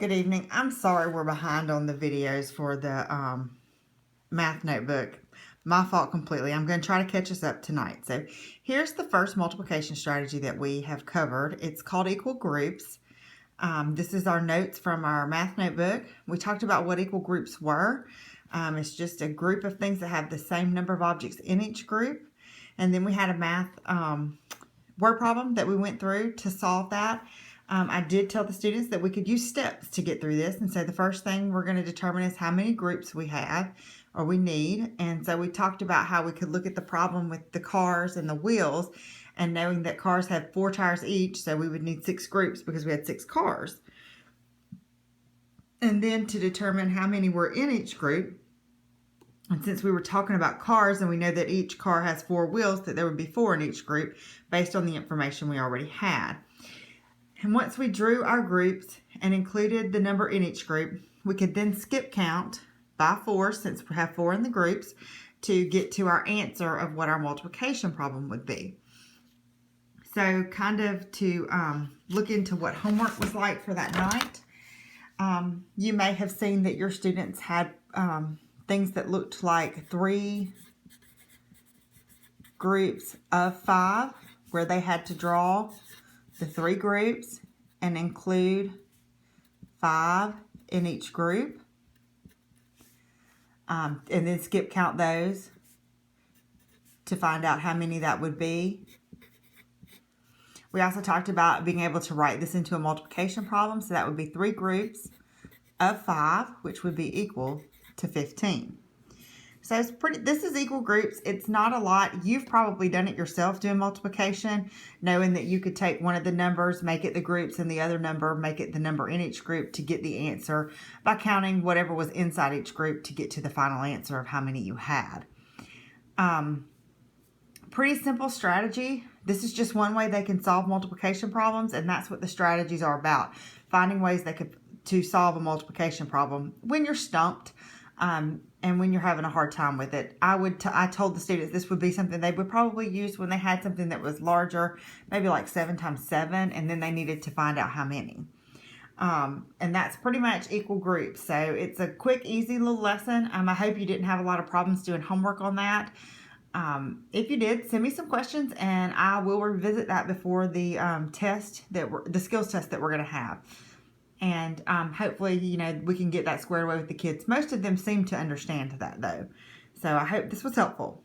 Good evening. I'm sorry we're behind on the videos for the math notebook. My fault completely. I'm going to try to catch us up tonight. So here's the first multiplication strategy that we have covered. It's called equal groups. This is our notes from our math notebook. We talked about what equal groups were. It's just a group of things that have the same number of objects in each group. And then we had a math word problem that we went through to solve that. I did tell the students that we could use steps to get through this. And so the first thing we're going to determine is how many groups we have or we need. And so we talked about how we could look at the problem with the cars and the wheels and knowing that cars have 4 tires each. So we would need 6 groups because we had 6 cars. And then to determine how many were in each group. And since we were talking about cars and we know that each car has 4 wheels, that there would be 4 in each group based on the information we already had. And once we drew our groups and included the number in each group, we could then skip count by 4, since we have 4 in the groups, to get to our answer of what our multiplication problem would be. So kind of to look into what homework was like for that night. You may have seen that your students had things that looked like 3 groups of 5, where they had to draw the 3 groups and include 5 in each group, and then skip count those to find out how many that would be. We also talked about being able to write this into a multiplication problem, so that would be 3 groups of 5, which would be equal to 15. So it's this is equal groups. It's not a lot. You've probably done it yourself doing multiplication, knowing that you could take one of the numbers, make it the groups, and the other number, make it the number in each group to get the answer by counting whatever was inside each group to get to the final answer of how many you had. Pretty simple strategy. This is just one way they can solve multiplication problems, and that's what the strategies are about. Finding ways to solve a multiplication problem when you're stumped. And when you're having a hard time with it. I told the students this would be something they would probably use when they had something that was larger, maybe like 7 times 7, and then they needed to find out how many. And that's pretty much equal groups. So it's a quick, easy little lesson. I hope you didn't have a lot of problems doing homework on that. If you did, send me some questions, and I will revisit that before the the skills test that we're going to have. And hopefully, we can get that squared away with the kids. Most of them seem to understand that, though. So I hope this was helpful.